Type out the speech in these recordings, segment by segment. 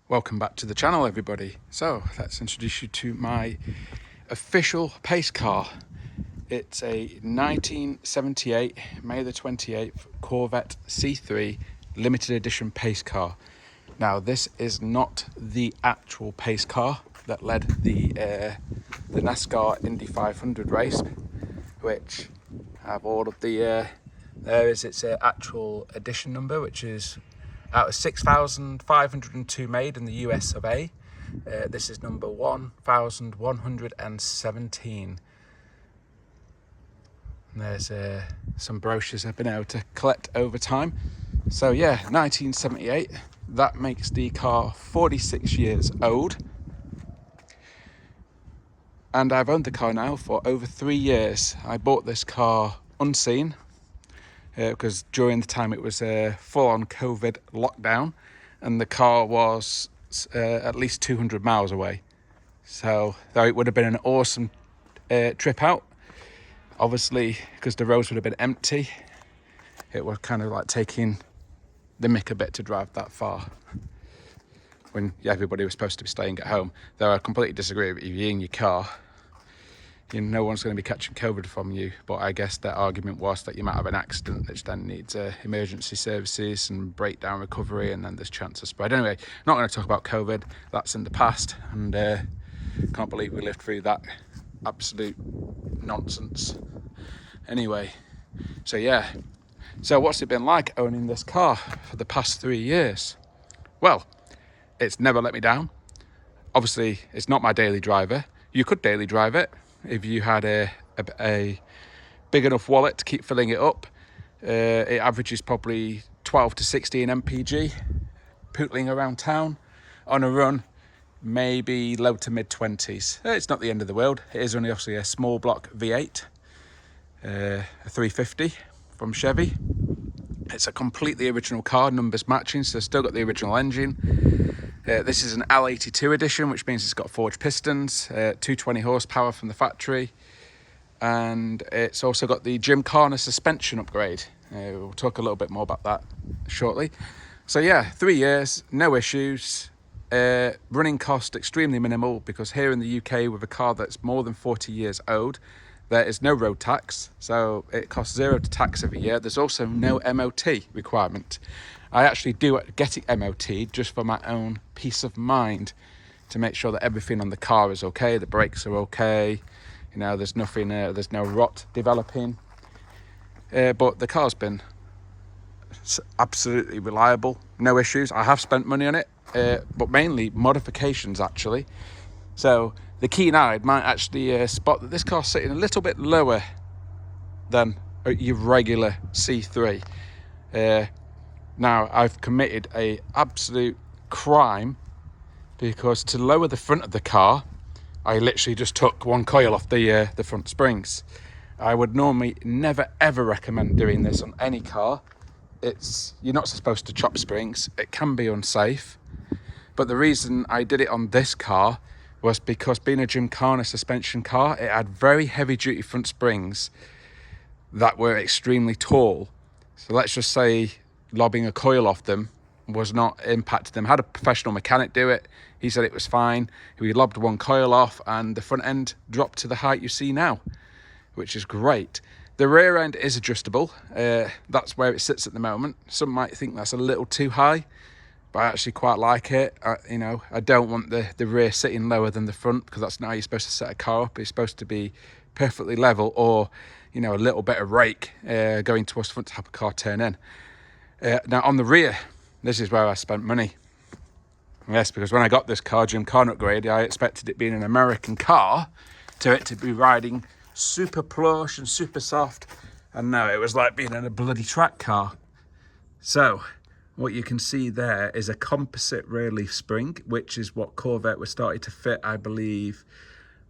Welcome back to the channel, everybody. So let's introduce you to my official pace car. It's a 1978 May the 28th Corvette C3 limited edition pace car. Now this is not the actual pace car that led the NASCAR Indy 500 race, which have all of the there is its actual edition number, which is out of 6,502 made in the US of A. This is number 1,117. And there's some brochures I've been able to collect over time. So yeah, 1978, that makes the car 46 years old. And I've owned the car now for over 3 years. I bought this car unseen, because during the time it was a full-on COVID lockdown and the car was at least 200 miles away. So though it would have been an awesome trip out, obviously because the roads would have been empty, it was kind of like taking the mick a bit to drive that far when everybody was supposed to be staying at home. Though I completely disagree with you. You're in your car, no one's going to be catching COVID from you, but I guess their argument was that you might have an accident which then needs emergency services and breakdown recovery, and then there's chance of spread. Anyway, not going to talk about COVID, that's in the past, and can't believe we lived through that absolute nonsense. Anyway, so yeah, so what's it been like owning this car for the past 3 years? Well, it's never let me down. Obviously, it's not my daily driver. You could daily drive it if you had a big enough wallet to keep filling it up. It averages probably 12 to 16 mpg, pootling around town. On a run, maybe low to mid 20s. It's not the end of the world. It is only obviously a small block V8, a 350 from Chevy. It's a completely original car, numbers matching, so still got the original engine. This is an L82 edition, which means it's got forged pistons, 220 horsepower from the factory, and it's also got the Gymkhana suspension upgrade. We'll talk a little bit more about that shortly. So yeah, 3 years, no issues. Running cost extremely minimal, because here in the UK with a car that's more than 40 years old, there is no road tax, so it costs zero to tax every year. There's also no MOT requirement. I actually do get it MOT just for my own peace of mind, to make sure that everything on the car is okay, the brakes are okay, there's nothing, there's no rot developing. But the car's been absolutely reliable, no issues. I have spent money on it, but mainly modifications actually. So the keen-eyed might actually spot that this car's sitting a little bit lower than your regular C3. Now, I've committed a absolute crime, because to lower the front of the car, I literally just took one coil off the front springs. I would normally never ever recommend doing this on any car. You're not supposed to chop springs. It can be unsafe. But the reason I did it on this car was because, being a Gymkhana suspension car, it had very heavy duty front springs that were extremely tall. So let's just say lobbing a coil off them was not impacted them. I had a professional mechanic do it. He said it was fine. We lobbed one coil off and the front end dropped to the height you see now, which is great. The rear end is adjustable. That's where it sits at the moment. Some might think that's a little too high, but I actually quite like it. I don't want the rear sitting lower than the front, because that's not how you're supposed to set a car up. It's supposed to be perfectly level, or a little bit of rake going towards the front to have a car turn in. Now on the rear, this is where I spent money. Yes, because when I got this car, Gymkhana upgrade, I expected it being an American car, to it to be riding super plush and super soft, and no, it was like being in a bloody track car. So what you can see there is a composite rear leaf spring, which is what Corvette was starting to fit, I believe,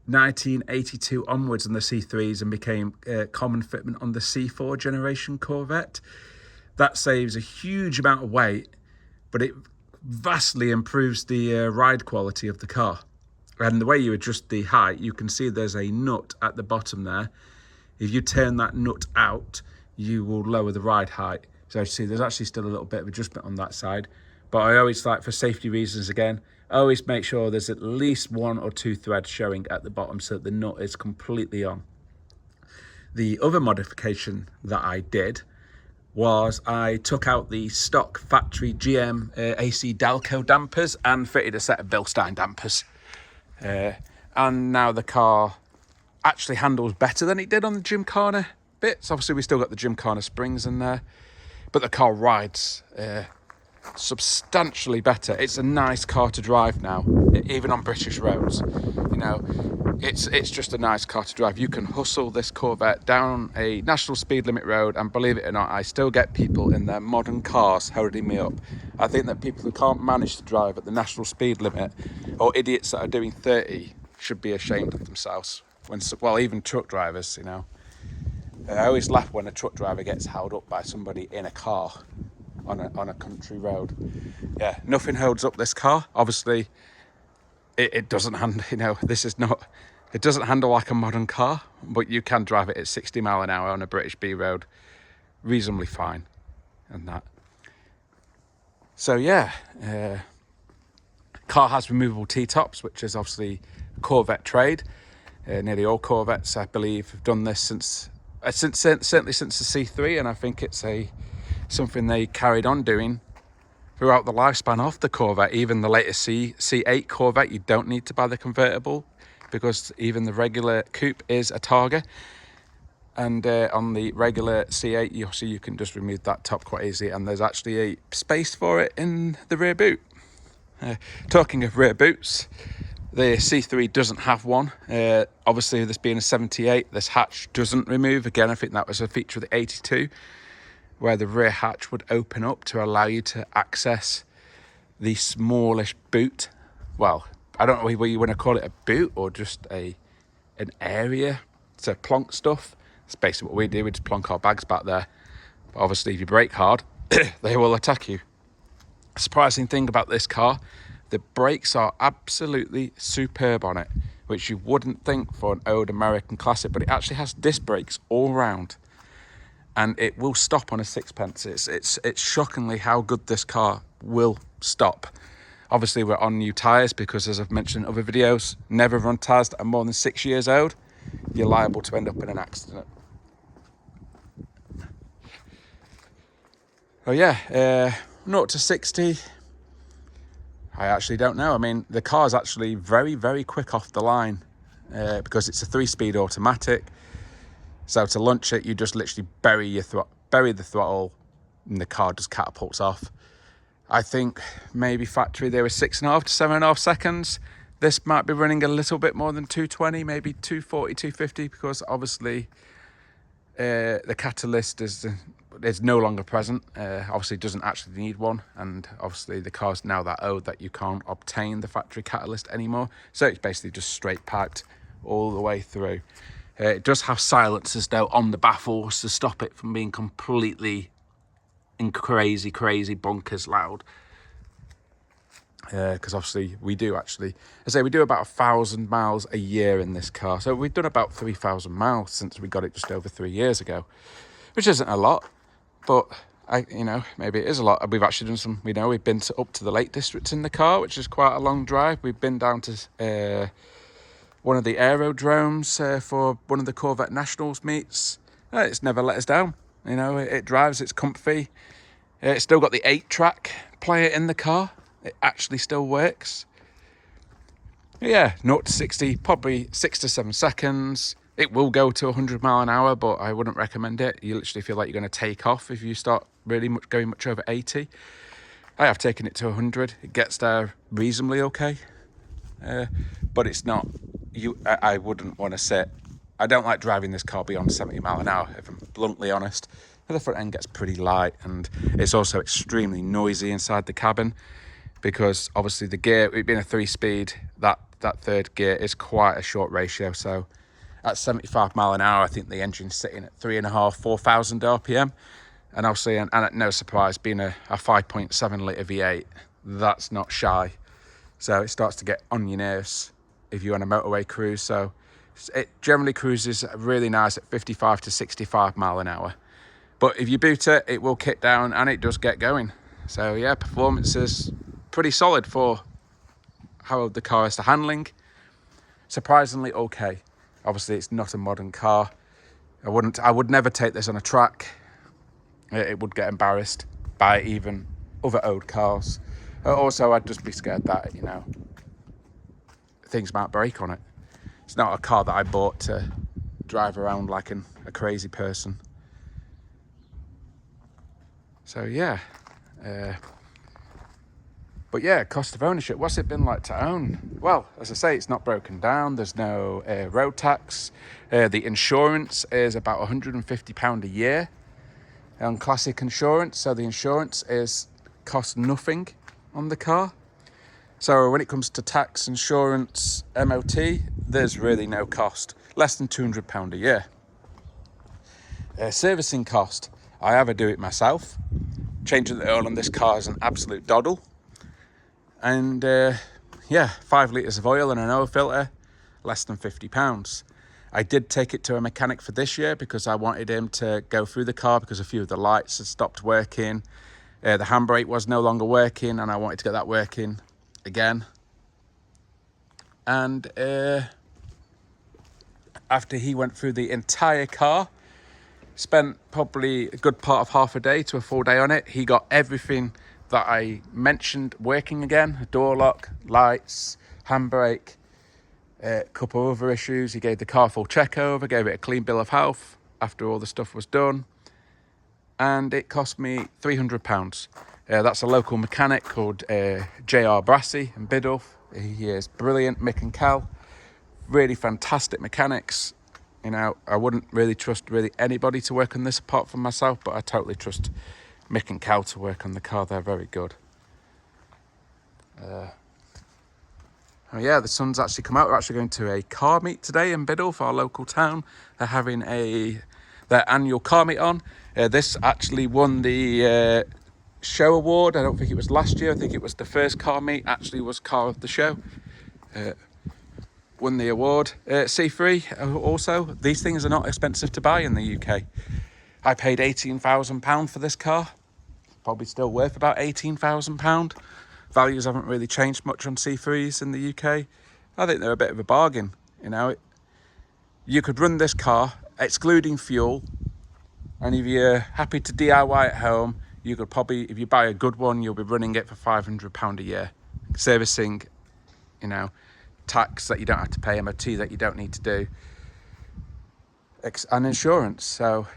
1982 onwards on the C3s, and became common fitment on the C4 generation Corvette. That saves a huge amount of weight, but it vastly improves the ride quality of the car. And the way you adjust the height, you can see there's a nut at the bottom there. If you turn that nut out, you will lower the ride height. So you see there's actually still a little bit of adjustment on that side, But I always like, for safety reasons again, I always make sure there's at least 1 or 2 threads showing at the bottom so that the nut is completely on. The other modification that I did was I took out the stock factory GM AC Dalco dampers and fitted a set of Bilstein dampers. And now the car actually handles better than it did on the Gymkhana bits. Obviously, we still got the Gymkhana springs in there, but the car rides substantially better. It's a nice car to drive now, even on British roads. You know, it's just a nice car to drive. You can hustle this Corvette down a national speed limit road, and believe it or not, I still get people in their modern cars holding me up. I think that people who can't manage to drive at the national speed limit, or idiots that are doing 30, should be ashamed of themselves. Well, even truck drivers, you know. I always laugh when a truck driver gets held up by somebody in a car on a country road. Yeah, nothing holds up this car. Obviously, it doesn't handle, you know, it doesn't handle like a modern car, but you can drive it at 60 mile an hour on a British B road reasonably fine and that. So yeah, car has removable T-tops, which is obviously Corvette trade. Nearly all Corvettes, I believe, have done this certainly since the C3, and I think it's something they carried on doing throughout the lifespan of the Corvette. Even the latest C8 Corvette, you don't need to buy the convertible, because even the regular coupe is a Targa, and on the regular C8 you can just remove that top quite easy, and there's actually a space for it in the rear boot. Talking of rear boots, the C3 doesn't have one. Obviously, this being a 78, this hatch doesn't remove. Again, I think that was a feature of the 82, where the rear hatch would open up to allow you to access the smallish boot. Well, I don't know whether you want to call it a boot or just an area to plonk stuff. That's basically what we do. We just plonk our bags back there. But obviously, if you brake hard, they will attack you. Surprising thing about this car, the brakes are absolutely superb on it, which you wouldn't think for an old American classic, but it actually has disc brakes all round, and it will stop on a sixpence. It's shockingly how good this car will stop. Obviously, we're on new tyres because, as I've mentioned in other videos, never run tyres that are more than 6 years old. You're liable to end up in an accident. Oh yeah, 0 to 60. I actually don't know. I mean, the car's actually very, very quick off the line because it's a 3-speed automatic. So to launch it, you just literally bury the throttle, and the car just catapults off. I think maybe factory they were 6.5 to 7.5 seconds. This might be running a little bit more than 220, maybe 240, 250, because obviously the catalyst is no longer present. Obviously doesn't actually need one, and obviously the car's now that old that you can't obtain the factory catalyst anymore, so it's basically just straight piped all the way through. It does have silencers though on the baffles to stop it from being completely crazy bonkers loud, because obviously we do about 1,000 miles a year in this car, so we've done about 3,000 miles since we got it just over 3 years ago, which isn't a lot. But maybe it is a lot. We've actually done some. We've been up to the Lake District in the car, which is quite a long drive. We've been down to one of the aerodromes for one of the Corvette Nationals meets. It's never let us down. It drives. It's comfy. It's still got the 8-track player in the car. It actually still works. Yeah, 0 to 60, probably 6 to 7 seconds. It will go to 100 mile an hour, but I wouldn't recommend it. You literally feel like you're going to take off if you start really going much over 80. I have taken it to 100. It gets there reasonably okay, but it's not. I wouldn't want to sit. I don't like driving this car beyond 70 mile an hour, if I'm bluntly honest. The front end gets pretty light, and it's also extremely noisy inside the cabin, because obviously the gear, it being a 3-speed, that third gear is quite a short ratio. So at 75 mile an hour, I think the engine's sitting at 3,500-4,000 RPM. And obviously, and at no surprise, being a 5.7 litre V8, that's not shy. So it starts to get on your nerves if you're on a motorway cruise. So it generally cruises really nice at 55 to 65 mile an hour. But if you boot it, it will kick down and it does get going. So yeah, performance is pretty solid for how the car is to handling. Surprisingly okay. Obviously it's not a modern car. I would never take this on a track. It would get embarrassed by even other old cars. Also, I'd just be scared that, you know, things might break on it. It's not a car that I bought to drive around like a crazy person. So yeah. But yeah, cost of ownership. What's it been like to own? Well, as I say, it's not broken down. There's no road tax. The insurance is about £150 a year on classic insurance. So the insurance costs nothing on the car. So when it comes to tax, insurance, MOT, there's really no cost. Less than £200 a year. Servicing cost. I ever do it myself. Changing the oil on this car is an absolute doddle. And yeah, 5 litres of oil and an oil filter, less than £50. I did take it to a mechanic for this year because I wanted him to go through the car because a few of the lights had stopped working. The handbrake was no longer working and I wanted to get that working again. And after he went through the entire car, spent probably a good part of half a day to a full day on it, he got everything that I mentioned working again: door lock, lights, handbrake, a couple of other issues. He gave the car full check over, gave it a clean bill of health after all the stuff was done, and it cost me £300. That's a local mechanic called JR Brassey in Biddulph. He is brilliant. Mick and Cal, really fantastic mechanics. You know, I wouldn't really trust anybody to work on this apart from myself, but I totally trust Mick and Cal to work on the car. They're very good. Oh yeah, the sun's actually come out. We're actually going to a car meet today in Biddulph, our local town. They're having their annual car meet on. This actually won the show award. I don't think it was last year. I think it was the first car meet. Actually was car of the show. Won the award. C3 also. These things are not expensive to buy in the UK. I paid £18,000 for this car. Probably still worth about £18,000. Values haven't really changed much on C3s in the UK. I think they're a bit of a bargain. You know, you could run this car excluding fuel, and if you're happy to DIY at home, you could probably, if you buy a good one, you'll be running it for £500 a year. Servicing, you know, tax that you don't have to pay, MOT that you don't need to do, and insurance. So,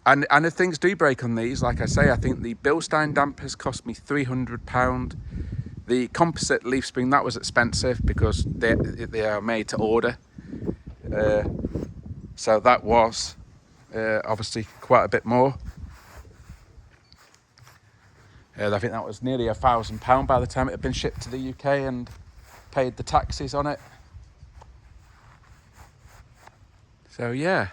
and if things do break on these, like I say, I think the Bilstein dampers cost me £300. The composite leaf spring, that was expensive because they are made to order. So that was obviously quite a bit more. I think that was nearly £1,000 by the time it had been shipped to the UK and paid the taxes on it. So yeah.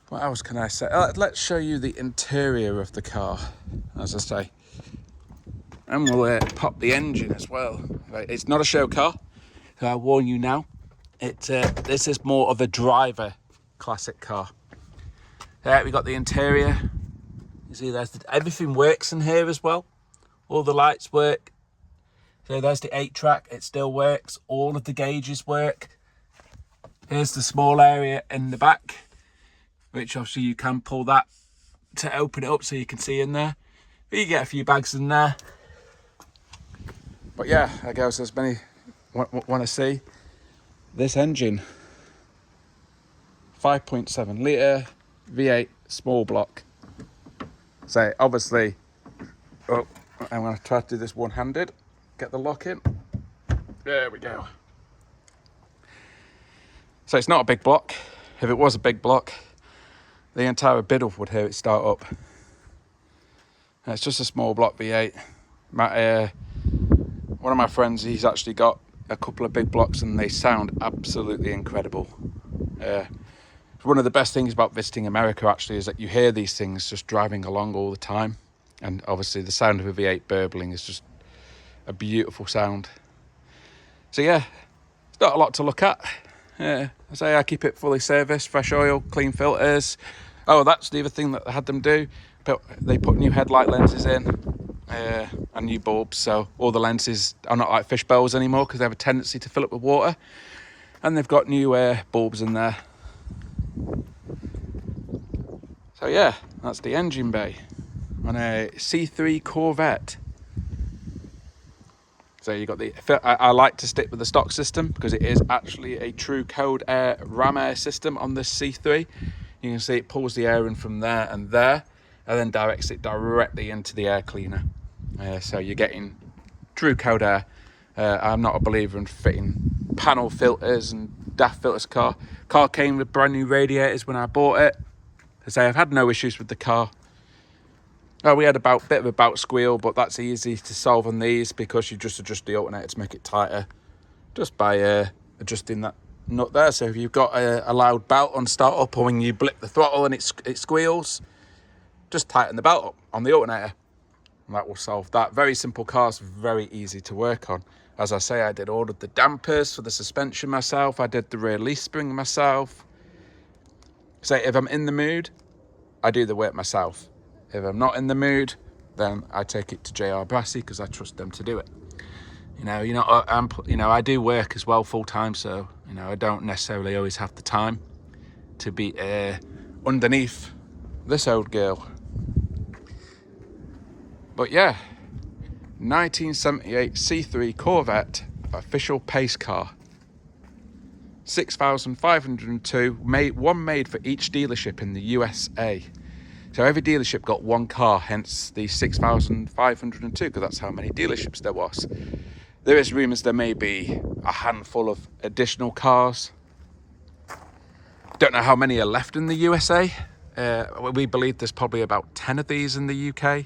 What else can I say? Let's show you the interior of the car, as I say. And we'll pop the engine as well. Right, it's not a show car, so I warn you now. This is more of a driver classic car. We got the interior. You see, everything works in here as well. All the lights work. So there's the 8-track. It still works. All of the gauges work. Here's the small area in the back, which obviously you can pull that to open it up so you can see in there. But you get a few bags in there. But yeah, I guess as many want to see this engine. 5.7 litre V8 small block. So obviously, I'm going to try to do this one-handed. Get the lock in. There we go. So it's not a big block. If it was a big block, the entire Biddulph would hear it start up. And it's just a small block V8. One of my friends, he's actually got a couple of big blocks and they sound absolutely incredible. One of the best things about visiting America actually is that you hear these things just driving along all the time. And obviously the sound of a V8 burbling is just a beautiful sound. So yeah, it's not a lot to look at. I say I keep it fully serviced, fresh oil, clean filters. Oh, that's the other thing that I had them do. They put new headlight lenses in and new bulbs, so all the lenses are not like fish bowls anymore because they have a tendency to fill up with water. And they've got new bulbs in there. So yeah, that's the engine bay on a C3 Corvette. So you got the. I like to stick with the stock system because it is actually a true cold air ram air system on this C3. You can see it pulls the air in from there, and then directs it directly into the air cleaner. So you're getting true cold air. I'm not a believer in fitting panel filters and DAF filters. Car came with brand new radiators when I bought it. I say I've had no issues with the car. Oh, we had a bit of a bout squeal, but that's easy to solve on these because you just adjust the alternator to make it tighter just by adjusting that nut there. So if you've got a loud bout on start up, or when you blip the throttle and it squeals, just tighten the belt up on the alternator and that will solve that. Very simple cars, very easy to work on. As I say, I did order the dampers for the suspension myself. I did the rear leaf spring myself. So if I'm in the mood, I do the work myself. If I'm not in the mood, then I take it to JR Brassey because I trust them to do it. I do work as well full time, so I don't necessarily always have the time to be underneath this old girl. But yeah, 1978 C3 Corvette official pace car. 6,502, one made for each dealership in the USA. So every dealership got one car, hence the 6,502, because that's how many dealerships there was. There is rumours there may be a handful of additional cars. Don't know how many are left in the USA. We believe there's probably about 10 of these in the UK.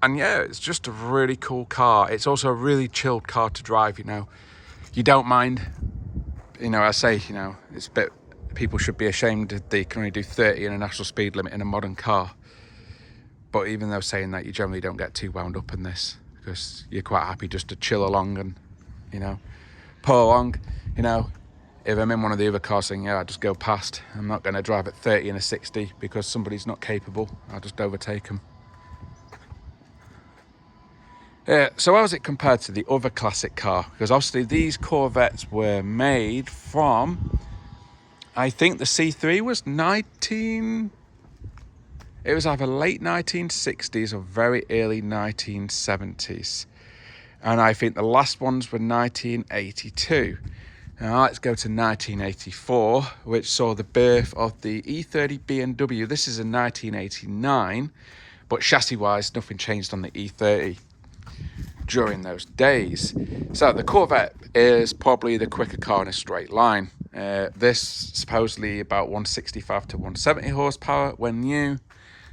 And yeah, it's just a really cool car. It's also a really chilled car to drive, You don't mind, I say, it's a bit... People should be ashamed that they can only do 30 in a national speed limit in a modern car. But even though saying that, you generally don't get too wound up in this because you're quite happy just to chill along and, pull along. If I'm in one of the other cars saying, yeah, I just go past. I'm not going to drive at 30 in a 60 because somebody's not capable. I'll just overtake them. So how is it compared to the other classic car? Because obviously these Corvettes were made from... I think the C3 was it was either late 1960s or very early 1970s. And I think the last ones were 1982. Now let's go to 1984, which saw the birth of the E30 BMW. This is in 1989, but chassis-wise, nothing changed on the E30 during those days. So the Corvette is probably the quicker car in a straight line. This supposedly about 165 to 170 horsepower when new.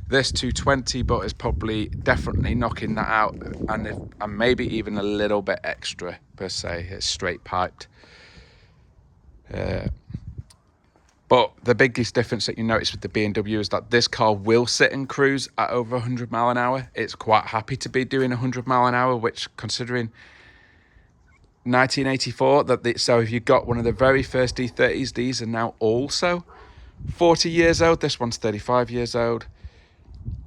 This 220, but is probably definitely knocking that out, and maybe even a little bit extra per se. It's straight piped. But the biggest difference that you notice with the BMW is that this car will sit and cruise at over 100 mile an hour. It's quite happy to be doing 100 mile an hour, which considering 1984, so if you got one of the very first E30s, these are now also 40 years old. This one's 35 years old.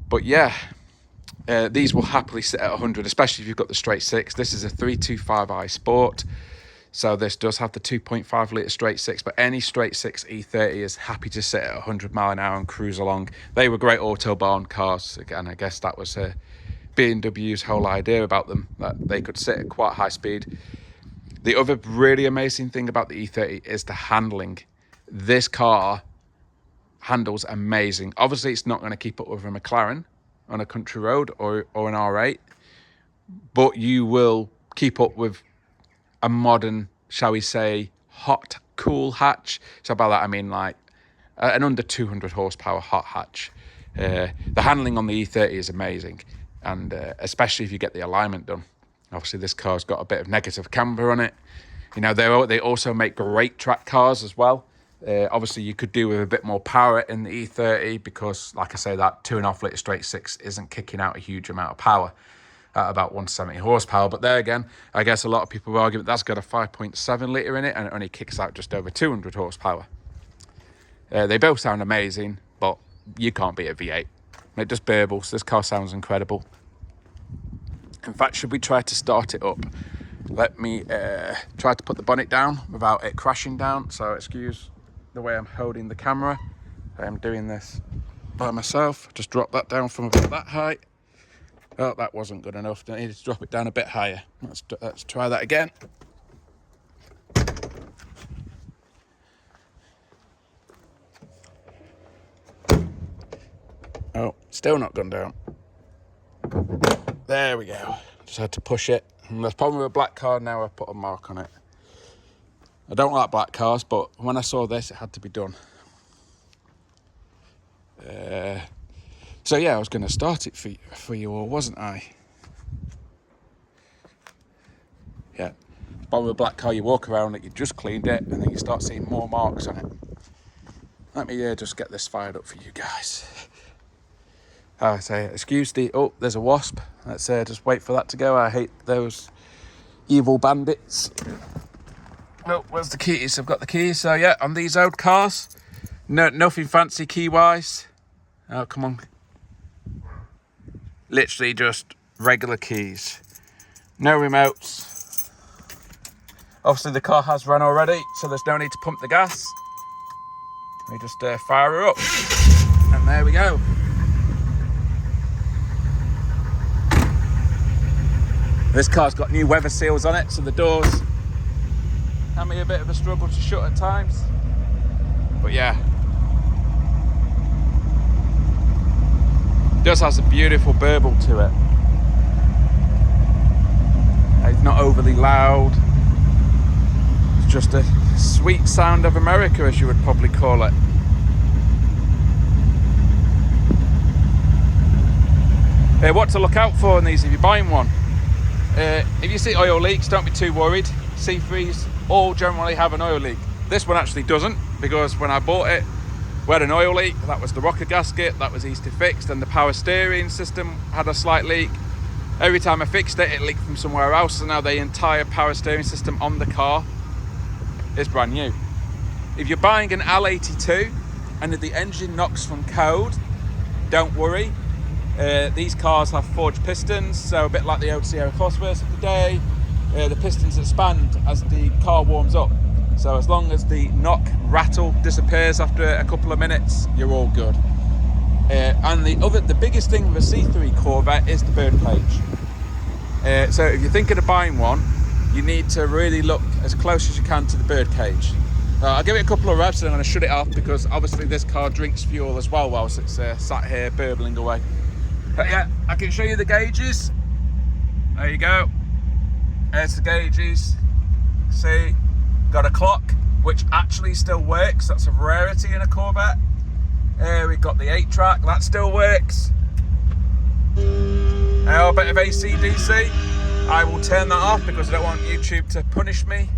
But yeah, these will happily sit at 100, especially if you've got the straight six. This is a 325i Sport. So this does have the 2.5 litre straight six, but any straight six E30 is happy to sit at 100 mile an hour and cruise along. They were great Autobahn cars. Again, I guess that was BMW's whole idea about them, that they could sit at quite high speed. The other really amazing thing about the E30 is the handling. This car handles amazing. Obviously, it's not going to keep up with a McLaren on a country road or an R8, but you will keep up with a modern, shall we say, hot, cool hatch. So by that I mean like an under 200 horsepower hot hatch. The handling on the E30 is amazing, and especially if you get the alignment done. Obviously, this car's got a bit of negative camber on it. They also make great track cars as well. Obviously, you could do with a bit more power in the E30 because, like I say, that 2.5 litre straight six isn't kicking out a huge amount of power at about 170 horsepower. But there again, I guess a lot of people will argue that that's got a 5.7 litre in it and it only kicks out just over 200 horsepower. They both sound amazing, but you can't beat a V8. It just burbles. This car sounds incredible. In fact, should we try to start it up? Let me try to put the bonnet down without it crashing down. So excuse the way I'm holding the camera. I'm doing this by myself. Just drop that down from about that height. Oh, that wasn't good enough. I needed to drop it down a bit higher. Let's try that again. Oh, still not gone down. There we go. Just had to push it. And the problem with a black car, now I've put a mark on it. I don't like black cars, but when I saw this, it had to be done. So yeah, I was going to start it for you all, wasn't I? Yeah. The problem with a black car, you walk around it, you just cleaned it, and then you start seeing more marks on it. Let me just get this fired up for you guys. I say, excuse the... Oh, there's a wasp. Let's just wait for that to go. I hate those evil bandits. No, where's the keys? I've got the keys. So yeah, on these old cars, nothing fancy key-wise. Oh, come on. Literally just regular keys. No remotes. Obviously the car has run already, so there's no need to pump the gas. We just fire her up. And there we go. This car's got new weather seals on it, so the doors can be a bit of a struggle to shut at times. But yeah. It does has a beautiful burble to it. It's not overly loud. It's just a sweet sound of America, as you would probably call it. What to look out for in these if you're buying one. If you see oil leaks, don't be too worried. C3s all generally have an oil leak. This one actually doesn't, because when I bought it, we had an oil leak. That was the rocker gasket, that was easily fixed, and the power steering system had a slight leak. Every time I fixed it, it leaked from somewhere else, so now the entire power steering system on the car is brand new. If you're buying an L82 and if the engine knocks from code, don't worry. These cars have forged pistons, so a bit like the old Sierra Cosworths of the day, the pistons expand as the car warms up. So as long as the knock rattle disappears after a couple of minutes, you're all good. And the biggest thing with a C3 Corvette is the bird cage. So if you're thinking of buying one, you need to really look as close as you can to the bird cage. I'll give it a couple of reps and I'm going to shut it off, because obviously this car drinks fuel as well whilst it's sat here burbling away. But yeah, I can show you the gauges. There you go. There's the gauges. See, got a clock, which actually still works. That's a rarity in a Corvette. We've got the 8-track, that still works. A bit of AC/DC. I will turn that off because I don't want YouTube to punish me.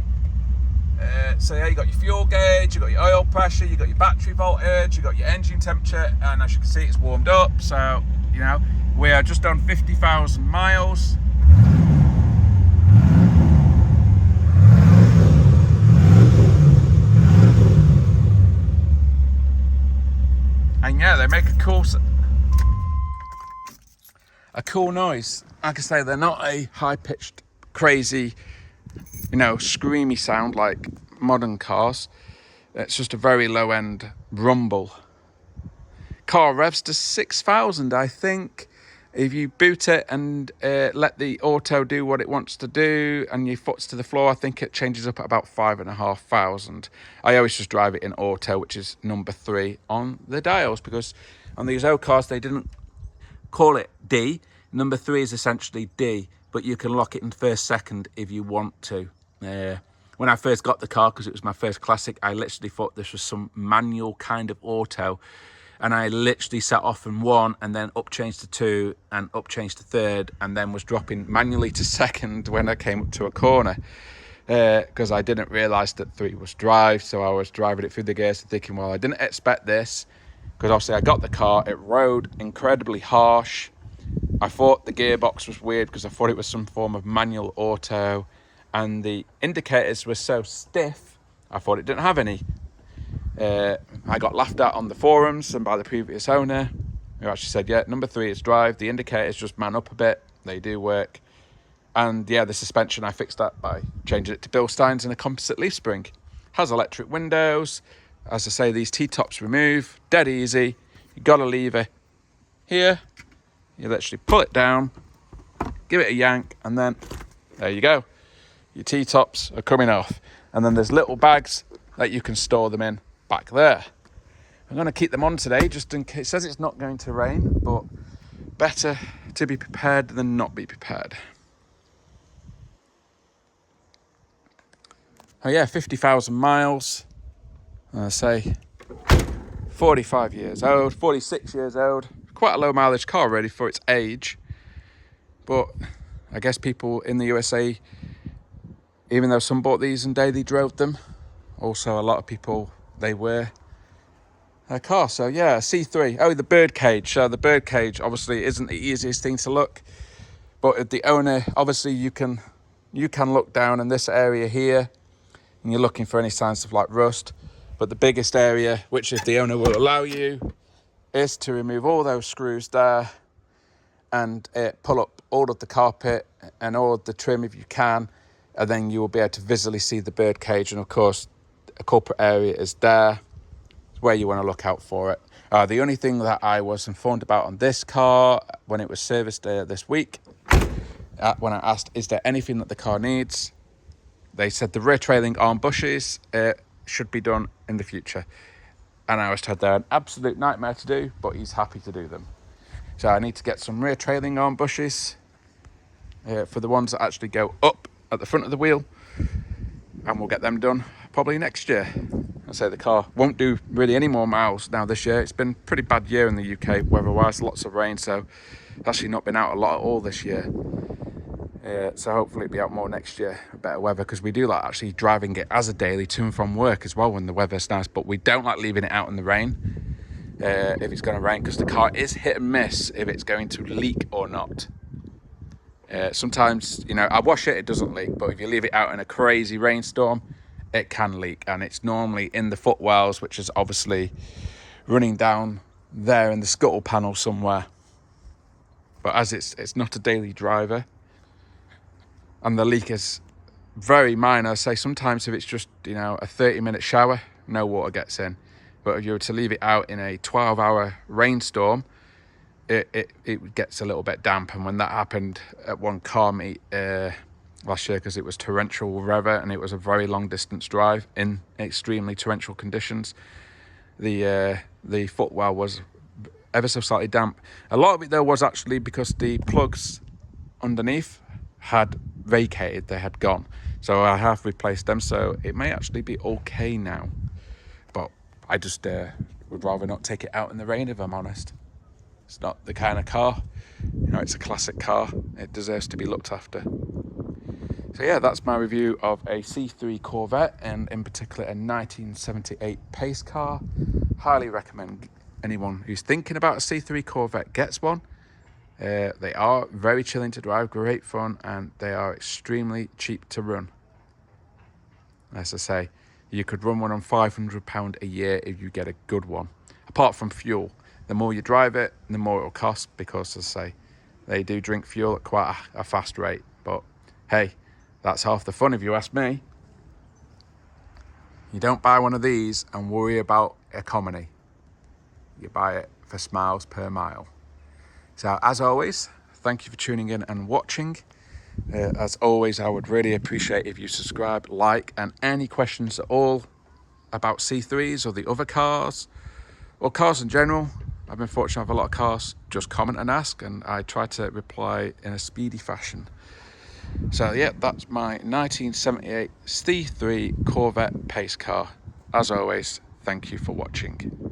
So yeah, you got your fuel gauge, you got your oil pressure, you got your battery voltage, you got your engine temperature, and as you can see, it's warmed up. So you know, we are just on 50,000 miles. And yeah, they make a cool noise. Like I say, they're not a high-pitched, crazy, you know, screamy sound like modern cars. It's just a very low-end rumble. Car revs to 6,000, I think. If you boot it and let the auto do what it wants to do and your foot's to the floor, I think it changes up at about 5,500. I always just drive it in auto, which is number 3 on the dials, because on these old cars, they didn't call it D. Number 3 is essentially D, but you can lock it in first, second if you want to. When I first got the car, because it was my first classic, I literally thought this was some manual kind of auto. And I literally set off in 1 and then up changed to 2 and up changed to 3rd, and then was dropping manually to 2nd when I came up to a corner, because I didn't realise that 3 was drive. So I was driving it through the gears and thinking, well, I didn't expect this, because obviously I got the car, it rode incredibly harsh. I thought the gearbox was weird because I thought it was some form of manual auto, and the indicators were so stiff, I thought it didn't have any. I got laughed at on the forums and by the previous owner, who actually said, yeah, number 3 is drive. The indicators just man up a bit. They do work. And yeah, the suspension, I fixed that by changing it to Bilsteins and a composite leaf spring. Has electric windows. As I say, these T-tops remove. Dead easy. You got a lever here. You literally pull it down, give it a yank, and then there you go. Your T-tops are coming off. And then there's little bags that you can store them in back there. I'm going to keep them on today just in case. It says it's not going to rain, but better to be prepared than not be prepared. Oh yeah, 50,000 miles. I say 45 years old, 46 years old. Quite a low mileage car really for its age. But I guess people in the USA, even though some bought these and daily drove them, also a lot of people, they were a car. So yeah, a C3. Oh, the bird cage. So the bird cage obviously isn't the easiest thing to look. But the owner, obviously you can look down in this area here and you're looking for any signs of like rust. But the biggest area, which if the owner will allow you, is to remove all those screws there and pull up all of the carpet and all of the trim if you can, and then you will be able to visually see the bird cage. And of course, a culprit area is there. It's where you want to look out for it. The only thing that I was informed about on this car when it was serviced this week, when I asked, is there anything that the car needs? They said the rear trailing arm bushes should be done in the future. And I was told they're an absolute nightmare to do, but he's happy to do them. So I need to get some rear trailing arm bushes for the ones that actually go up at the front of the wheel. And we'll get them done probably next year. I say the car won't do really any more miles now this year. It's been a pretty bad year in the UK weather-wise, lots of rain. So it's actually not been out a lot at all this year. So hopefully it'll be out more next year, better weather, because we do like actually driving it as a daily to and from work as well when the weather's nice, but we don't like leaving it out in the rain if it's going to rain, because the car is hit and miss if it's going to leak or not. Sometimes, you know, I wash it, it doesn't leak, but if you leave it out in a crazy rainstorm, it can leak, and it's normally in the footwells, which is obviously running down there in the scuttle panel somewhere. But as it's not a daily driver, and the leak is very minor. Say sometimes if it's just, you know, a 30-minute shower, no water gets in. But if you were to leave it out in a 12-hour rainstorm, it gets a little bit damp. And when that happened at one car meet last year, because it was torrential weather and it was a very long distance drive in extremely torrential conditions, the footwell was ever so slightly damp. A lot of it though was actually because the plugs underneath had vacated, they had gone, so I have replaced them, so it may actually be okay now. But I just would rather not take it out in the rain, if I'm honest. It's not the kind of car, you know, it's a classic car, it deserves to be looked after. So yeah, that's my review of a C3 Corvette, and in particular a 1978 Pace car. Highly recommend anyone who's thinking about a C3 Corvette gets one. They are very chilling to drive, great fun, and they are extremely cheap to run. As I say, you could run one on £500 a year if you get a good one. Apart from fuel, the more you drive it, the more it'll cost, because as I say, they do drink fuel at quite a fast rate. But hey, that's half the fun if you ask me. You don't buy one of these and worry about economy. You buy it for smiles per mile. So as always, thank you for tuning in and watching. As always, I would really appreciate if you subscribe, like, and any questions at all about C3s or the other cars, or cars in general. I've been fortunate to have a lot of cars. Just comment and ask, and I try to reply in a speedy fashion. So yeah, that's my 1978 C3 Corvette Pace car. As always, thank you for watching.